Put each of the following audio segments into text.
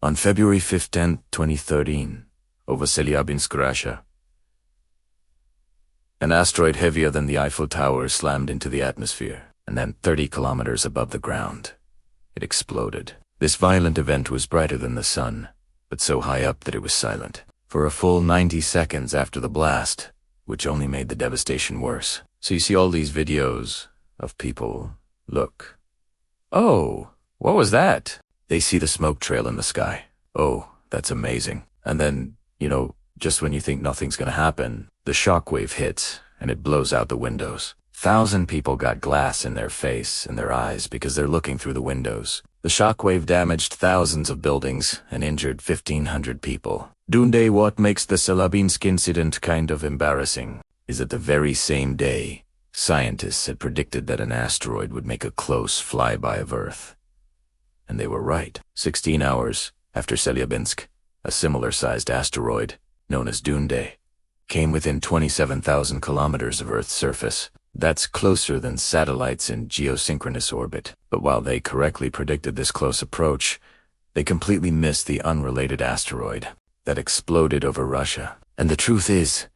On February 15, 2013, over Chelyabinsk, Russia, an asteroid heavier than the Eiffel Tower slammed into the atmosphere, and then 30 kilometers above the ground, it exploded. This violent event was brighter than the sun, but so high up that it was silent for a full 90 seconds after the blast, which only made the devastation worse. So you see all these videos of people, look. Oh, what was that? They see the smoke trail in the sky. Oh, that's amazing. And then, just when you think nothing's gonna happen, the shockwave hits and it blows out the windows. 1,000 people got glass in their face and their eyes because they're looking through the windows. The shockwave damaged thousands of buildings and injured 1,500 people. Today, what makes the Chelyabinsk incident kind of embarrassing is that the very same day, scientists had predicted that an asteroid would make a close flyby of Earth. And they were right. 16 hours after Chelyabinsk, a similar-sized asteroid, known as Today, came within 27,000 kilometers of Earth's surface. That's closer than satellites in geosynchronous orbit. But while they correctly predicted this close approach, they completely missed the unrelated asteroid that exploded over Russia. And the truth is,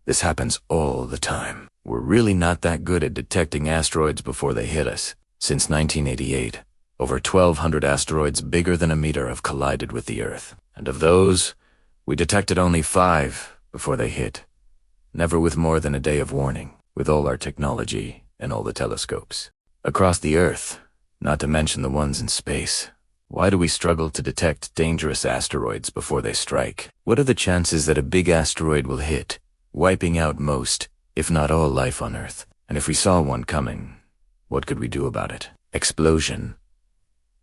this happens all the time. We're really not that good at detecting asteroids before they hit us. Since 1988, over 1,200 asteroids bigger than a meter have collided with the Earth. And of those, we detected only 5 before they hit. Never with more than a day of warning, with all our technology and all the telescopes. Across the Earth, not to mention the ones in space, why do we struggle to detect dangerous asteroids before they strike? What are the chances that a big asteroid will hit, wiping out most, if not all, life on Earth? And if we saw one coming, what could we do about it? Explosion.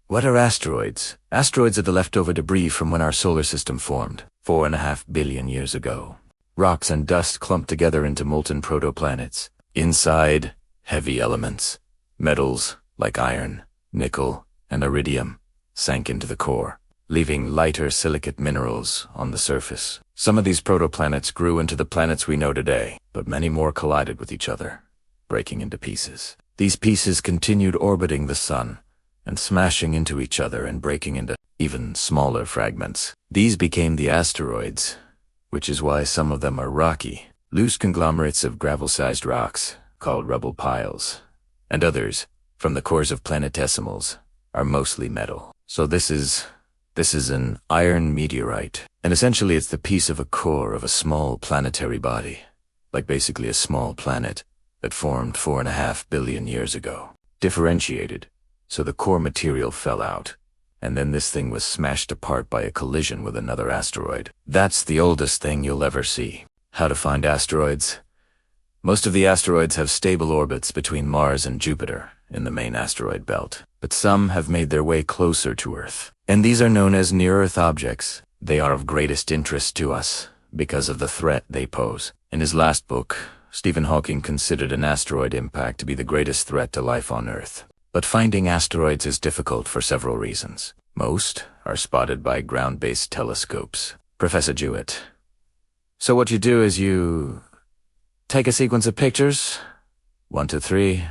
What are asteroids? Asteroids are the leftover debris from when our solar system formed, 4.5 billion years ago. Rocks and dust clumped together into molten protoplanets. Inside, heavy elements. Metals like iron, nickel, and iridium sank into the core, leaving lighter silicate minerals on the surface. Some of these protoplanets grew into the planets we know today, but many more collided with each other, breaking into pieces. These pieces continued orbiting the sun and smashing into each other and breaking into even smaller fragments. These became the asteroids, which is why some of them are rocky, loose conglomerates of gravel-sized rocks called rubble piles, and others, from the cores of planetesimals, are mostly metal. So this is an iron meteorite, and essentially it's the piece of a core of a small planetary body, like basically a small planet that formed 4.5 billion years ago. Differentiated, so the core material fell out, and then this thing was smashed apart by a collision with another asteroid. That's the oldest thing you'll ever see. How to find asteroids? Most of the asteroids have stable orbits between Mars and Jupiter in the main asteroid belt, but some have made their way closer to Earth. And these are known as near-Earth objects. They are of greatest interest to us because of the threat they pose. In his last book, Stephen Hawking considered an asteroid impact to be the greatest threat to life on Earth. But finding asteroids is difficult for several reasons. Most are spotted by ground-based telescopes. Professor Jewett. So what you do is you take a sequence of pictures, 1, 2, 3,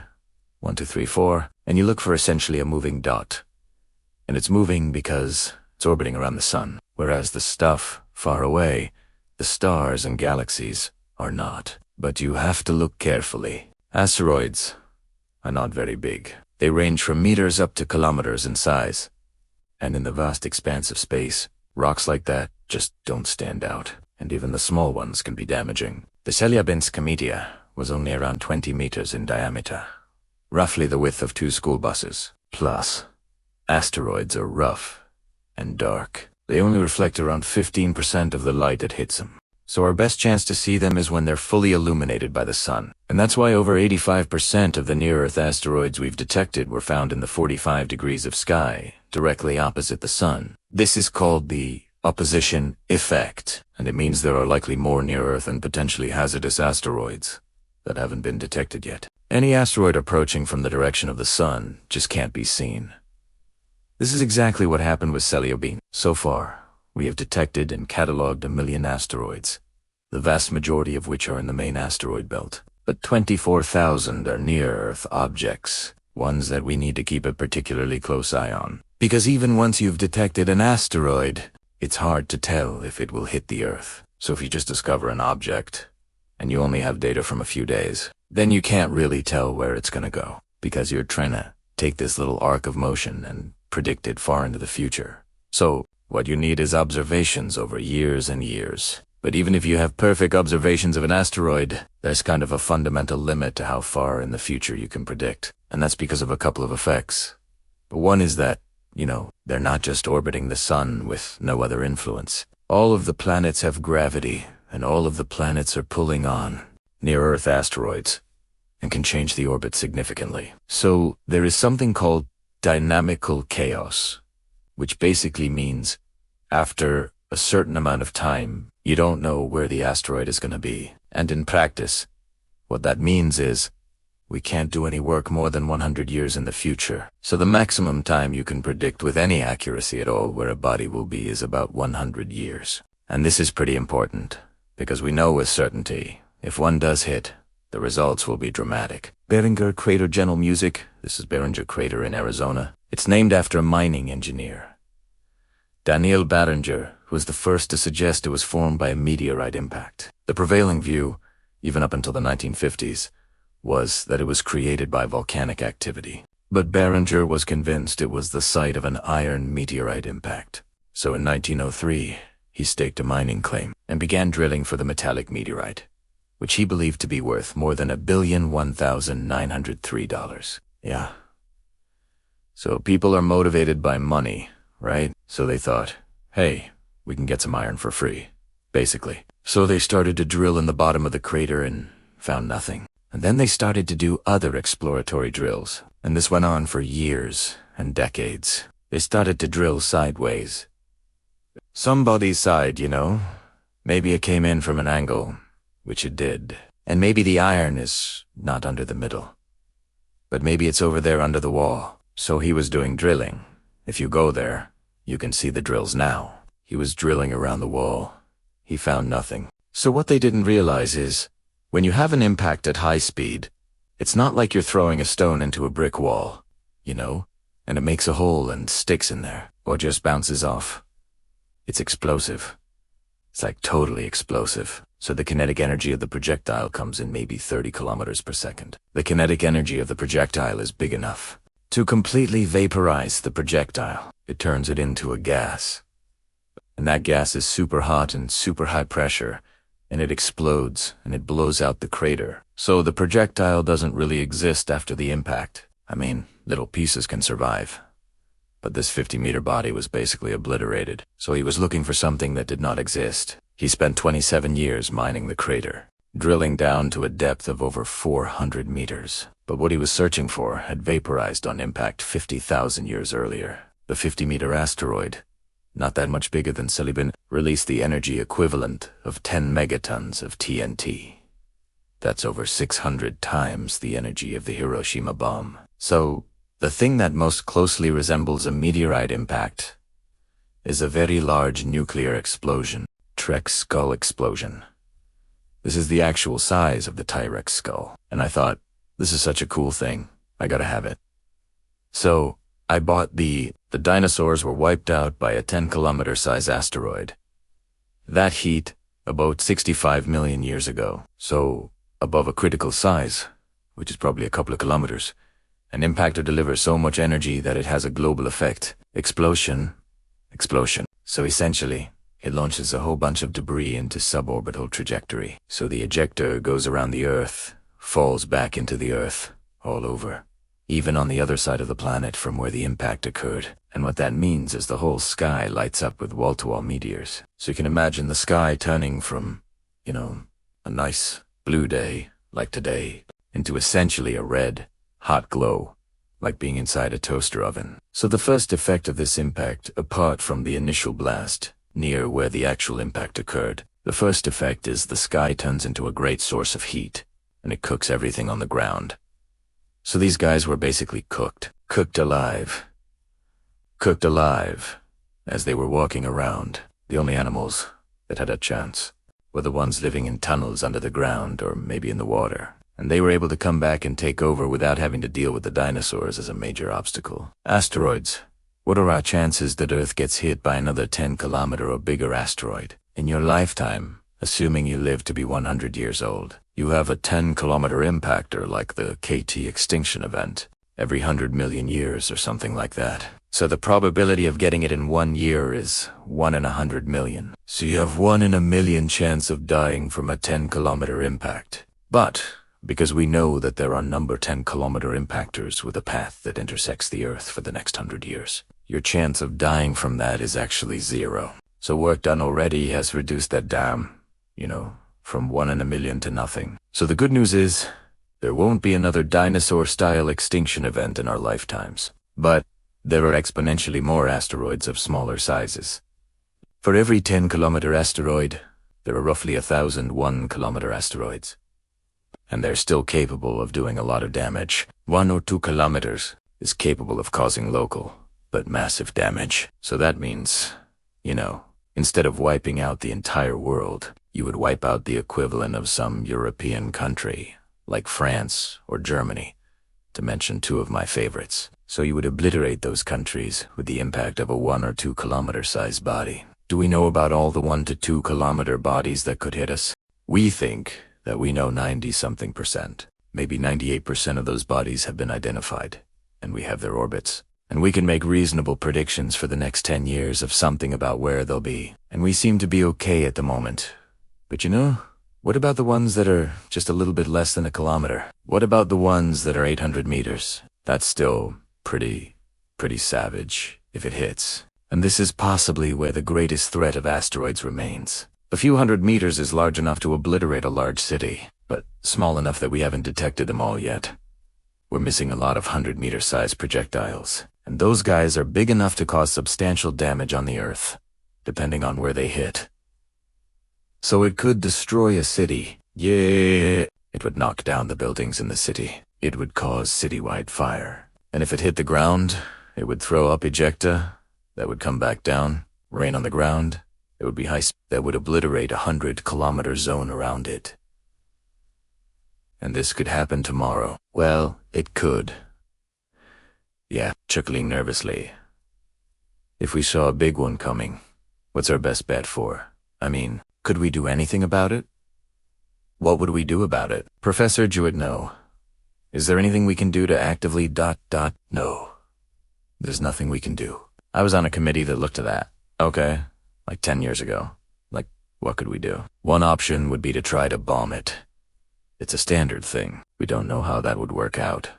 1, 2, 3, 4, and you look for essentially a moving dot. And it's moving because it's orbiting around the sun, whereas the stuff far away, the stars and galaxies, are not. But you have to look carefully. Asteroids are not very big. They range from meters up to kilometers in size. And in the vast expanse of space, rocks like that just don't stand out. And even the small ones can be damaging. The Chelyabinsk comedia was only around 20 meters in diameter, roughly the width of 2 school buses. Plus, asteroids are rough and dark. They only reflect around 15% of the light that hits them. So our best chance to see them is when they're fully illuminated by the sun. And that's why over 85% of the near-Earth asteroids we've detected were found in the 45 degrees of sky, directly opposite the sun. This is called the opposition effect, and it means there are likely more near-Earth and potentially hazardous asteroids that haven't been detected yet. Any asteroid approaching from the direction of the sun just can't be seen. This is exactly what happened with Chelyabinsk. So far, we have detected and catalogued 1 million asteroids, the vast majority of which are in the main asteroid belt. But 24,000 are near-Earth objects, ones that we need to keep a particularly close eye on. Because even once you've detected an asteroid, it's hard to tell if it will hit the Earth. So if you just discover an object, and you only have data from a few days, then you can't really tell where it's gonna go, because you're trying to take this little arc of motion and predict it far into the future. So what you need is observations over years and years. But even if you have perfect observations of an asteroid, there's kind of a fundamental limit to how far in the future you can predict. And that's because of a couple of effects. But one is that, they're not just orbiting the sun with no other influence. All of the planets have gravity, and all of the planets are pulling on near-Earth asteroids and can change the orbit significantly. So there is something called dynamical chaos, which basically means after a certain amount of time, you don't know where the asteroid is going to be. And in practice, what that means is we can't do any work more than 100 years in the future. So the maximum time you can predict with any accuracy at all where a body will be is about 100 years. And this is pretty important, because we know with certainty, if one does hit, the results will be dramatic. Beringer Crater General Music, this is Beringer Crater in Arizona. It's named after a mining engineer. Daniel Barringer was the first to suggest it was formed by a meteorite impact. The prevailing view, even up until the 1950s, was that it was created by volcanic activity. But Barringer was convinced it was the site of an iron meteorite impact. So in 1903, he staked a mining claim and began drilling for the metallic meteorite, which he believed to be worth more than $1,001,903. Yeah. So people are motivated by money, right? So they thought, hey, we can get some iron for free, basically. So they started to drill in the bottom of the crater and found nothing. And then they started to do other exploratory drills, and this went on for years and decades. They started to drill sideways. Somebody's side, Maybe it came in from an angle, which it did. And maybe the iron is not under the middle. But maybe it's over there under the wall. So he was doing drilling. If you go there, you can see the drills now. He was drilling around the wall. He found nothing. So what they didn't realize is, when you have an impact at high speed, it's not like you're throwing a stone into a brick wall, and it makes a hole and sticks in there, or just bounces off. It's explosive. It's like totally explosive. So the kinetic energy of the projectile comes in maybe 30 kilometers per second. The kinetic energy of the projectile is big enough to completely vaporize the projectile. It turns it into a gas. And that gas is super hot and super high pressure, and it explodes and it blows out the crater. So the projectile doesn't really exist after the impact. I mean, little pieces can survive. But this 50-meter body was basically obliterated. So he was looking for something that did not exist. He spent 27 years mining the crater, drilling down to a depth of over 400 meters. But what he was searching for had vaporized on impact 50,000 years earlier. The 50-meter asteroid, not that much bigger than Celebin, released the energy equivalent of 10 megatons of TNT. That's over 600 times the energy of the Hiroshima bomb. So, the thing that most closely resembles a meteorite impact is a very large nuclear explosion, T-Rex skull explosion. This is the actual size of the T-Rex skull, and I thought, this is such a cool thing, I gotta have it. So, I bought the dinosaurs were wiped out by a 10-kilometer size asteroid. That heat, about 65 million years ago, so above a critical size, which is probably a couple of kilometers. An impactor delivers so much energy that it has a global effect. Explosion. So essentially, it launches a whole bunch of debris into suborbital trajectory. So the ejector goes around the Earth, falls back into the Earth, all over. Even on the other side of the planet from where the impact occurred. And what that means is the whole sky lights up with wall-to-wall meteors. So you can imagine the sky turning from, a nice blue day, like today, into essentially a red, hot glow, like being inside a toaster oven. So the first effect of this impact, apart from the initial blast, near where the actual impact occurred, the first effect is the sky turns into a great source of heat, and it cooks everything on the ground. So these guys were basically cooked alive, as they were walking around. The only animals that had a chance were the ones living in tunnels under the ground or maybe in the water. And they were able to come back and take over without having to deal with the dinosaurs as a major obstacle. Asteroids, What are our chances that Earth gets hit by another 10-kilometer or bigger asteroid? In your lifetime, assuming you live to be 100 years old, you have a 10-kilometer impactor like the KT extinction event every 100 million years or something like that. So the probability of getting it in 1 year is 1 in 100 million. So you have 1 in a million chance of dying from a 10-kilometer impact. But because we know that there are number 10-kilometer impactors with a path that intersects the Earth for the next 100 years, your chance of dying from that is actually 0. So work done already has reduced that down, from 1 in a million to nothing. So the good news is, there won't be another dinosaur-style extinction event in our lifetimes. But there are exponentially more asteroids of smaller sizes. For every 10-kilometer asteroid, there are roughly 1,000 1-kilometer asteroids. And they're still capable of doing a lot of damage. 1 or 2 kilometers is capable of causing local, but massive damage. So that means, instead of wiping out the entire world, you would wipe out the equivalent of some European country, like France or Germany, to mention 2 of my favorites. So you would obliterate those countries with the impact of a 1 or 2 kilometer sized body. Do we know about all the 1 to 2 kilometer bodies that could hit us? We think that we know 90-something%. Maybe 98% of those bodies have been identified, and we have their orbits. And we can make reasonable predictions for the next 10 years of something about where they'll be. And we seem to be okay at the moment. But what about the ones that are just a little bit less than a kilometer? What about the ones that are 800 meters? That's still pretty savage if it hits. And this is possibly where the greatest threat of asteroids remains. A few 100 meters is large enough to obliterate a large city, but small enough that we haven't detected them all yet. We're missing a lot of 100-meter-sized projectiles, and those guys are big enough to cause substantial damage on the Earth, depending on where they hit. So it could destroy a city. Yeah, it would knock down the buildings in the city. It would cause citywide fire. And if it hit the ground, it would throw up ejecta that would come back down, rain on the ground. It would be high speed that would obliterate a 100-kilometer zone around it. And this could happen tomorrow. Well, it could. Yeah, chuckling nervously. If we saw a big one coming, what's our best bet for? Could we do anything about it? What would we do about it? Professor Jewett, no. Is there anything we can do to actively ... No. There's nothing we can do. I was on a committee that looked at that. Okay, like 10 years ago. What could we do? One option would be to try to bomb it. It's a standard thing. We don't know how that would work out.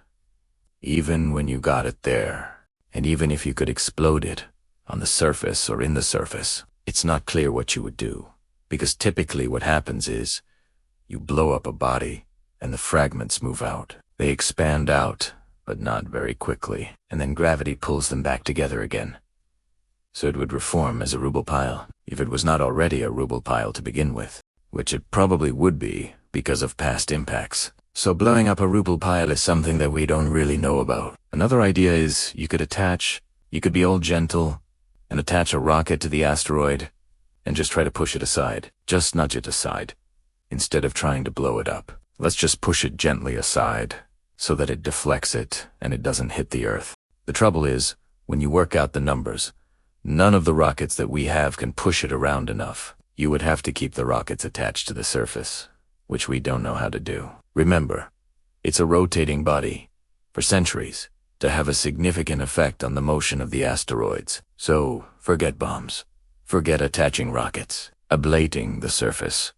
Even when you got it there, and even if you could explode it, on the surface or in the surface, it's not clear what you would do. Because typically what happens is, you blow up a body, and the fragments move out. They expand out, but not very quickly, and then gravity pulls them back together again. So it would reform as a rubble pile, if it was not already a rubble pile to begin with, which it probably would be because of past impacts. So blowing up a rubble pile is something that we don't really know about. Another idea is you could be all gentle, and attach a rocket to the asteroid, and just try to push it aside. Just nudge it aside, instead of trying to blow it up. Let's just push it gently aside, so that it deflects it, and it doesn't hit the Earth. The trouble is, when you work out the numbers, none of the rockets that we have can push it around enough. You would have to keep the rockets attached to the surface, which we don't know how to do. Remember, it's a rotating body, for centuries, to have a significant effect on the motion of the asteroids. So, forget bombs. Forget attaching rockets. Ablating the surface.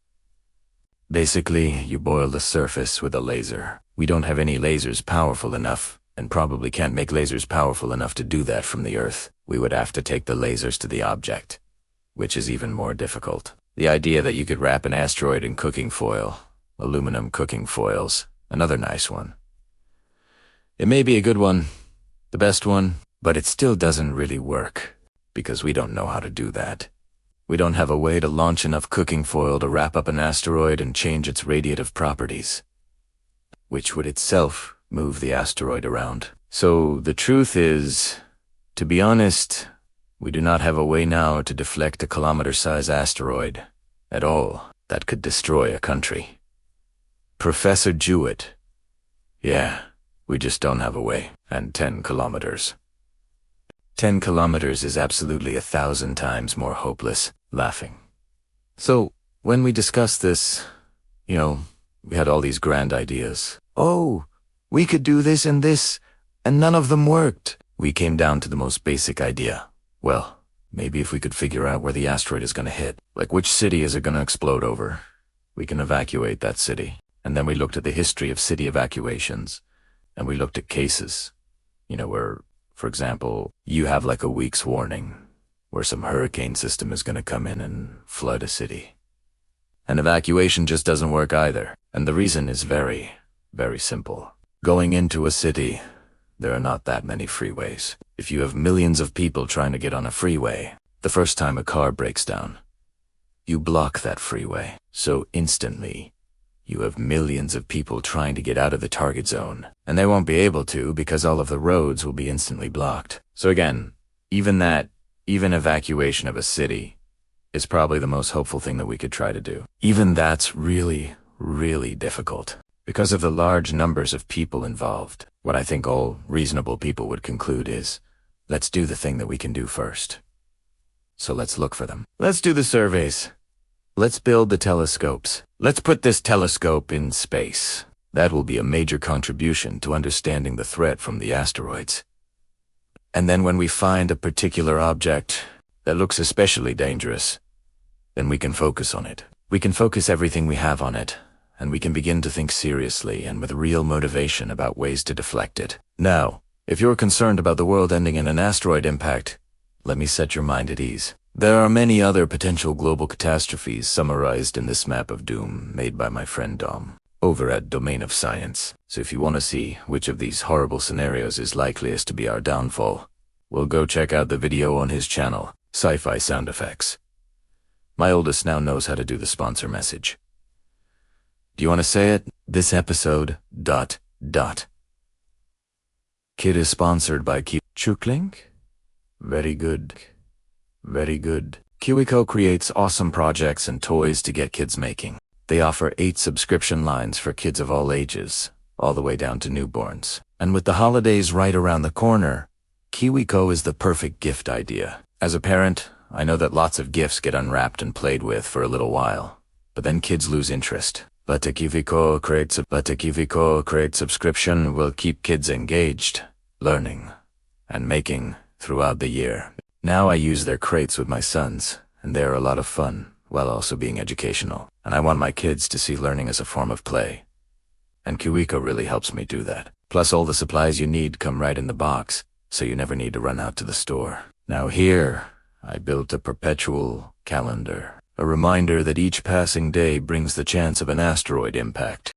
Basically, you boil the surface with a laser. We don't have any lasers powerful enough, and probably can't make lasers powerful enough to do that from the Earth. We would have to take the lasers to the object, which is even more difficult. The idea that you could wrap an asteroid in cooking foil, aluminum cooking foils, another nice one. It may be a good one, the best one, but it still doesn't really work, because we don't know how to do that. We don't have a way to launch enough cooking foil to wrap up an asteroid and change its radiative properties, which would itself move the asteroid around. So the truth is, to be honest, we do not have a way now to deflect a kilometer-sized asteroid at all that could destroy a country. Professor Jewett. Yeah, we just don't have a way. And 10 kilometers. 10 kilometers is absolutely 1,000 times more hopeless, laughing. So, when we discussed this, we had all these grand ideas. Oh, we could do this, and none of them worked. We came down to the most basic idea. Well, maybe if we could figure out where the asteroid is going to hit, like which city is it going to explode over, we can evacuate that city. And then we looked at the history of city evacuations, and we looked at cases, where, for example, you have like a week's warning, where some hurricane system is going to come in and flood a city. And evacuation just doesn't work either. And the reason is very, very simple. Going into a city, there are not that many freeways. If you have millions of people trying to get on a freeway, the first time a car breaks down, you block that freeway. So instantly, you have millions of people trying to get out of the target zone. And they won't be able to because all of the roads will be instantly blocked. So again, even evacuation of a city is probably the most hopeful thing that we could try to do. Even that's really, really difficult because of the large numbers of people involved. What I think all reasonable people would conclude is, let's do the thing that we can do first. So let's look for them. Let's do the surveys. Let's build the telescopes. Let's put this telescope in space. That will be a major contribution to understanding the threat from the asteroids. And then when we find a particular object that looks especially dangerous, then we can focus on it. We can focus everything we have on it, and we can begin to think seriously and with real motivation about ways to deflect it. Now, if you're concerned about the world ending in an asteroid impact, let me set your mind at ease. There are many other potential global catastrophes summarized in this map of doom made by my friend Dom over at Domain of Science. So if you want to see which of these horrible scenarios is likeliest to be our downfall, well, go check out the video on his channel, Sci-Fi Sound Effects. My oldest now knows how to do the sponsor message. Do you want to say it? This episode, ... Kid is sponsored by Chukling? Very good. Very good. KiwiCo creates awesome projects and toys to get kids making. They offer 8 subscription lines for kids of all ages, all the way down to newborns. And with the holidays right around the corner, KiwiCo is the perfect gift idea. As a parent, I know that lots of gifts get unwrapped and played with for a little while, but then kids lose interest. But a KiwiCo Create subscription will keep kids engaged, learning, and making throughout the year. Now I use their crates with my sons, and they are a lot of fun, while also being educational. And I want my kids to see learning as a form of play. And KiwiCo really helps me do that. Plus all the supplies you need come right in the box, so you never need to run out to the store. Now here, I built a perpetual calendar. A reminder that each passing day brings the chance of an asteroid impact.